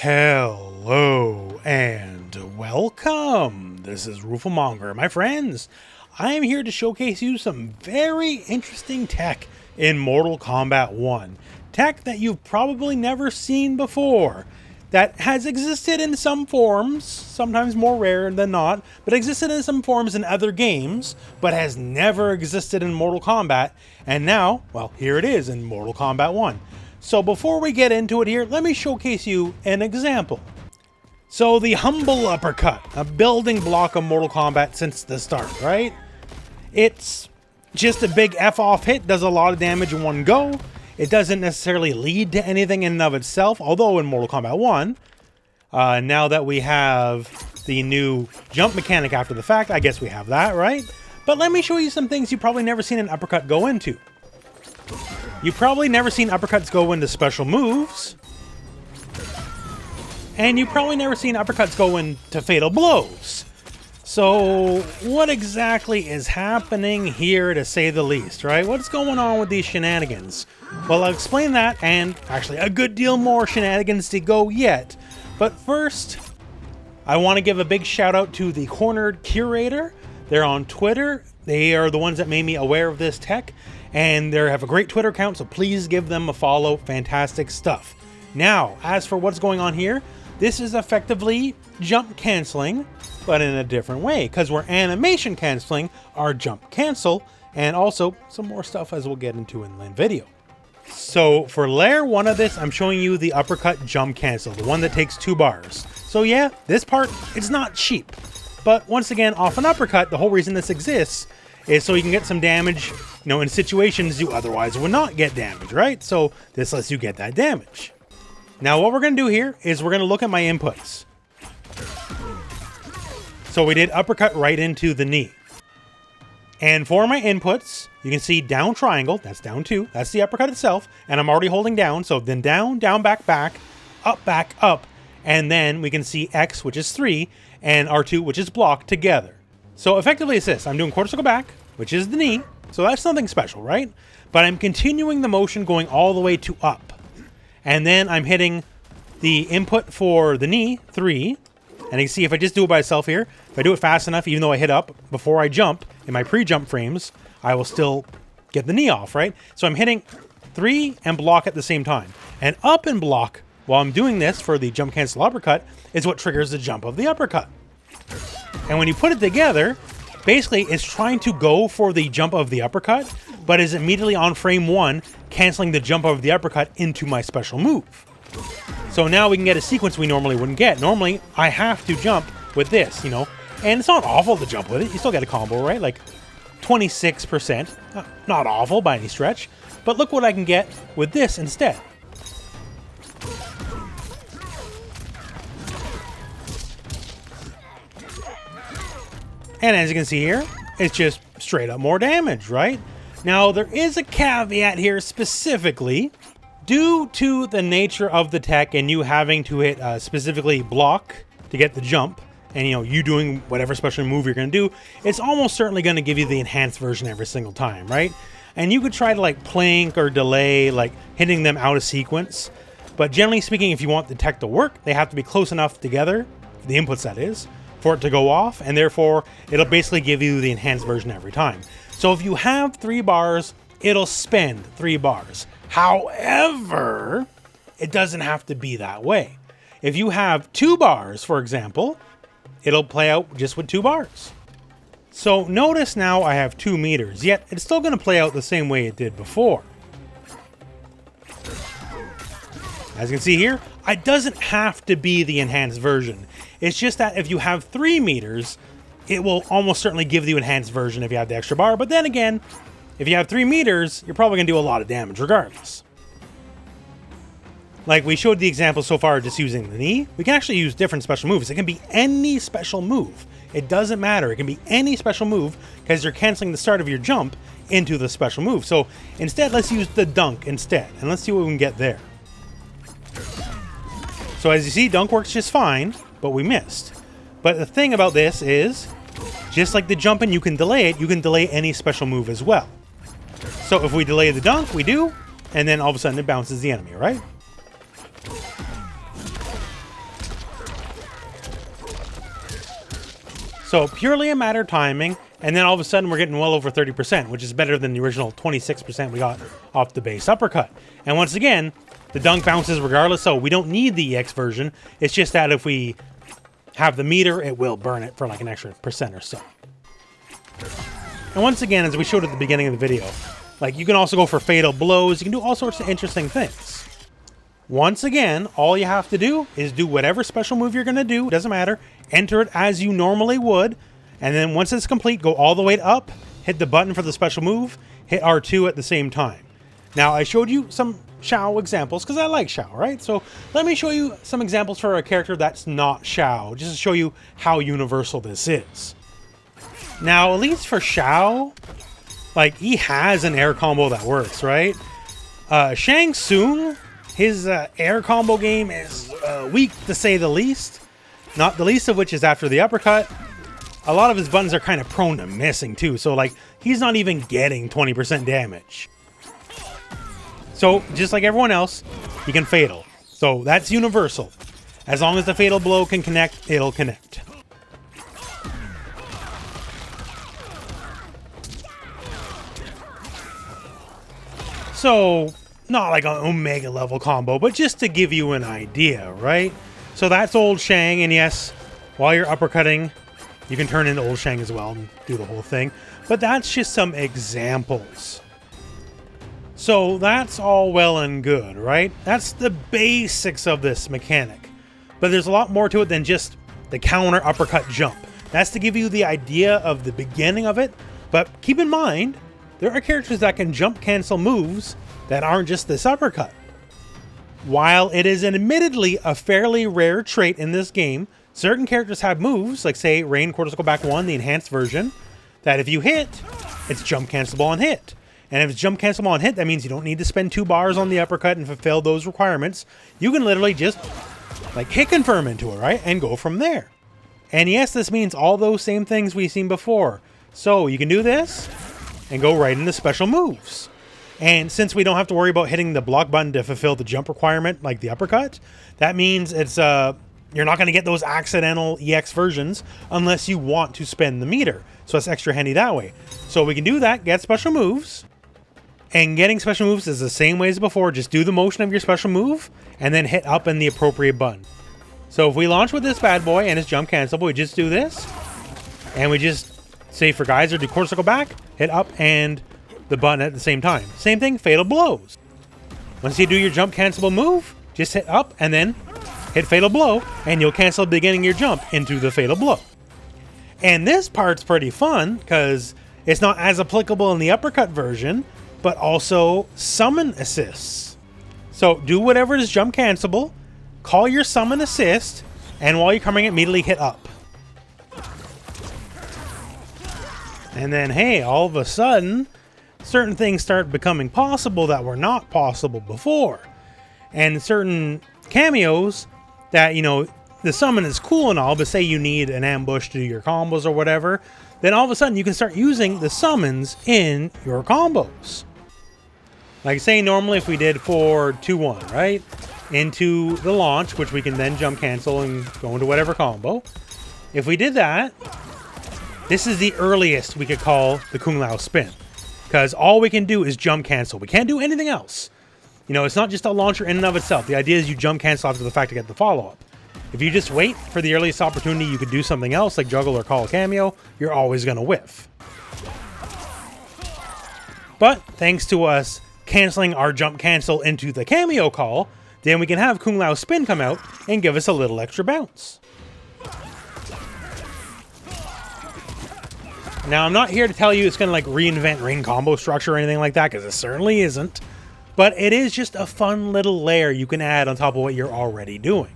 Hello and welcome. This is Rooflemonger. My friends, I am here to showcase you some very interesting tech in Mortal Kombat 1. Tech that you've probably never seen before. That has existed in some forms, sometimes more rare than not, but existed in some forms in other games, but has never existed in Mortal Kombat. And now, well, here it is in Mortal Kombat 1. So before we get into it here, let me showcase you an example. So the humble uppercut, a building block of Mortal Kombat since the start, right? It's just a big F-off hit, does a lot of damage in one go. It doesn't necessarily lead to anything in and of itself, although in Mortal Kombat 1, now that we have the new jump mechanic after the fact, I guess we have that, right? But let me show you some things you've probably never seen an uppercut go into. You've probably never seen uppercuts go into special moves. And you've probably never seen uppercuts go into fatal blows. So, what exactly is happening here, to say the least, right? What's going on with these shenanigans? Well, I'll explain that, and actually a good deal more shenanigans to go yet. But first, I want to give a big shout out to the Cornered Curator. They're on Twitter. They are the ones that made me aware of this tech. And they have a great Twitter account, so please give them a follow. Fantastic stuff. Now, as for what's going on here, this is effectively jump canceling, but in a different way, because we're animation canceling our jump cancel, and also some more stuff as we'll get into in the video. So for layer 1 of this, I'm showing you the uppercut jump cancel, the one that takes 2 bars. So yeah, this part, it's not cheap. But once again, off an uppercut, the whole reason this exists is so you can get some damage, in situations you otherwise would not get damage, right? So this lets you get that damage. Now what we're going to do here is we're going to look at my inputs. So we did uppercut right into the knee. And for my inputs, you can see down triangle, that's down 2, that's the uppercut itself, and I'm already holding down, so then down, down, back, back, up, and then we can see X, which is 3, and R2, which is block, together. So effectively it's this, I'm doing quarter circle back, which is the knee, so that's nothing special, right? But I'm continuing the motion going all the way to up. And then I'm hitting the input for the knee, 3, and you can see if I just do it by itself here, if I do it fast enough, even though I hit up before I jump, in my pre-jump frames, I will still get the knee off, right? So I'm hitting 3 and block at the same time. And up and block, while I'm doing this for the jump cancel uppercut, is what triggers the jump of the uppercut. And when you put it together, basically it's trying to go for the jump of the uppercut, but is immediately on frame 1, canceling the jump of the uppercut into my special move. So now we can get a sequence we normally wouldn't get. Normally, I have to jump with this, and it's not awful to jump with it. You still get a combo, right? Like 26%. Not awful by any stretch. But look what I can get with this instead. And as you can see here, it's just straight up more damage, right? Now, there is a caveat here specifically. Due to the nature of the tech and you having to hit specifically block to get the jump, and you doing whatever special move you're going to do, it's almost certainly going to give you the enhanced version every single time, right? And you could try to plank or delay, hitting them out of sequence. But generally speaking, if you want the tech to work, they have to be close enough together, the inputs that is, for it to go off, and therefore it'll basically give you the enhanced version every time. So if you have 3 bars, it'll spend 3 bars. However, it doesn't have to be that way. If you have 2 bars, for example, it'll play out just with 2 bars. So notice now I have 2 meters, yet it's still going to play out the same way it did before. As you can see here, it doesn't have to be the enhanced version. It's just that if you have 3 meters, it will almost certainly give the enhanced version if you have the extra bar. But then again, if you have 3 meters, you're probably going to do a lot of damage regardless. Like we showed the example so far just using the knee, we can actually use different special moves. It can be any special move. It doesn't matter. It can be any special move because you're canceling the start of your jump into the special move. So instead, let's use the dunk instead, and let's see what we can get there. So as you see, dunk works just fine, but we missed. But the thing about this is, just like the jumping, you can delay it, you can delay any special move as well. So if we delay the dunk, we do, and then all of a sudden it bounces the enemy, right? So purely a matter of timing, and then all of a sudden we're getting well over 30%, which is better than the original 26% we got off the base uppercut. And once again, the dunk bounces regardless, so we don't need the EX version. It's just that if we have the meter, it will burn it for like an extra percent or so. And once again, as we showed at the beginning of the video, like you can also go for fatal blows, you can do all sorts of interesting things. Once again, all you have to do is do whatever special move you're going to do, doesn't matter, enter it as you normally would, and then once it's complete, go all the way up, hit the button for the special move, hit R2 at the same time. Now, I showed you some Shao examples, because I like Shao, right? So let me show you some examples for a character that's not Shao, just to show you how universal this is. Now, at least for Shao, like, he has an air combo that works, right? Shang Tsung, his air combo game is weak, to say the least. Not the least of which is after the uppercut. A lot of his buttons are kind of prone to missing, too. So, like, he's not even getting 20% damage. So, just like everyone else, he can fatal. So, that's universal. As long as the fatal blow can connect, it'll connect. So, not like an Omega level combo, but just to give you an idea, right? So that's old Shang, and yes, while you're uppercutting, you can turn into old Shang as well and do the whole thing. But that's just some examples. So that's all well and good, right? That's the basics of this mechanic. But there's a lot more to it than just the counter uppercut jump. That's to give you the idea of the beginning of it. But keep in mind, there are characters that can jump cancel moves that aren't just this uppercut. While it is admittedly a fairly rare trait in this game, certain characters have moves, like say Rain Cortical Back 1, the enhanced version, that if you hit, it's jump cancelable on hit. And if it's jump cancelable on hit, that means you don't need to spend 2 bars on the uppercut and fulfill those requirements. You can literally just like hit confirm into it, right? And go from there. And yes, this means all those same things we've seen before. So you can do this and go right into special moves. And since we don't have to worry about hitting the block button to fulfill the jump requirement like the uppercut, that means it's you're not going to get those accidental EX versions unless you want to spend the meter. So it's extra handy that way. So we can do that, get special moves. And getting special moves is the same way as before. Just do the motion of your special move and then hit up in the appropriate button. So if we launch with this bad boy and it's jump cancelable, we just do this. And we just, say for Geyser, do quarter circle back, hit up and the button at the same time. Same thing, fatal blows. Once you do your jump cancelable move, just hit up and then hit fatal blow, and you'll cancel the beginning of your jump into the fatal blow. And this part's pretty fun because it's not as applicable in the uppercut version, but also summon assists. So do whatever is jump cancelable, call your summon assist, and while you're coming, immediately hit up. And then, hey, all of a sudden, certain things start becoming possible that were not possible before. And certain cameos that, you know, the summon is cool and all, but say you need an ambush to do your combos or whatever, then all of a sudden you can start using the summons in your combos. Like say normally if we did 4-2-1, right? Into the launch, which we can then jump cancel and go into whatever combo. If we did that, this is the earliest we could call the Kung Lao spin. Because all we can do is jump cancel. We can't do anything else. You know, it's not just a launcher in and of itself. The idea is you jump cancel after the fact to get the follow-up. If you just wait for the earliest opportunity you could do something else, like juggle or call a cameo, you're always going to whiff. But thanks to us canceling our jump cancel into the cameo call, then we can have Kung Lao spin come out and give us a little extra bounce. Now, I'm not here to tell you it's going to like reinvent ring combo structure or anything like that, because it certainly isn't. But it is just a fun little layer you can add on top of what you're already doing.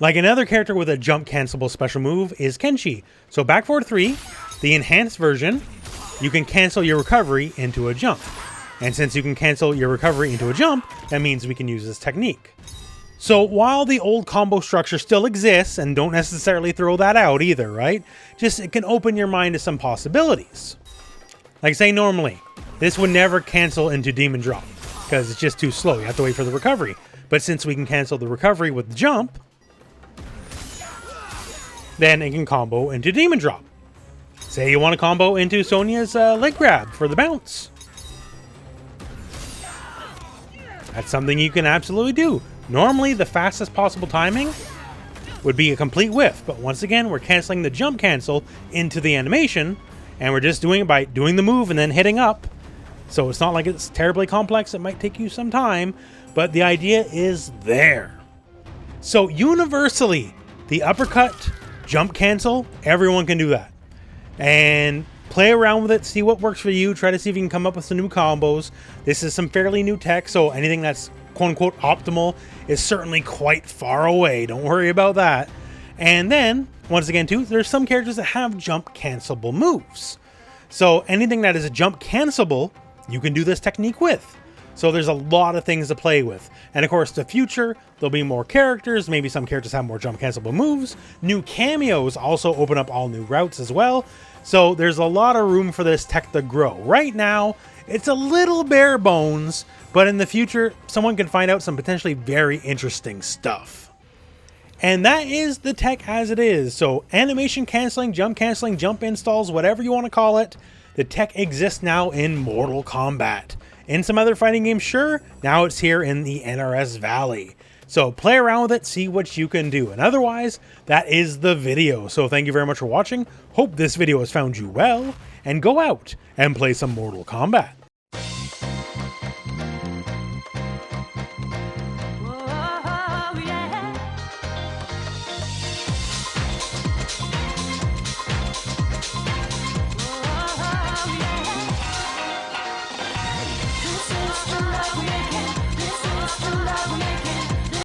Like another character with a jump cancelable special move is Kenshi. So back forward 3, the enhanced version, you can cancel your recovery into a jump. And since you can cancel your recovery into a jump, that means we can use this technique. So while the old combo structure still exists, and don't necessarily throw that out either, right? Just it can open your mind to some possibilities. Like say normally, this would never cancel into Demon Drop, because it's just too slow. You have to wait for the recovery. But since we can cancel the recovery with the jump, then it can combo into Demon Drop. Say you want to combo into Sonya's leg grab for the bounce. That's something you can absolutely do. Normally, the fastest possible timing would be a complete whiff, but once again, we're canceling the jump cancel into the animation, and we're just doing it by doing the move and then hitting up. So it's not like it's terribly complex. It might take you some time, but the idea is there. So universally, the uppercut, jump cancel, everyone can do that. And play around with it, see what works for you, try to see if you can come up with some new combos. This is some fairly new tech, so anything that's quote-unquote optimal is certainly quite far away. Don't worry about that. And then, once again too, there's some characters that have jump cancelable moves. So anything that is a jump cancelable, you can do this technique with. So there's a lot of things to play with. And of course, the future, there'll be more characters. Maybe some characters have more jump cancelable moves. New cameos also open up all new routes as well. So there's a lot of room for this tech to grow. Right now, it's a little bare bones, but in the future, someone can find out some potentially very interesting stuff. And that is the tech as it is. So animation canceling, jump installs, whatever you want to call it, the tech exists now in Mortal Kombat. In some other fighting games, sure, now it's here in the NRS Valley. So play around with it, see what you can do. And otherwise, that is the video. So thank you very much for watching. Hope this video has found you well, and go out and play some Mortal Kombat.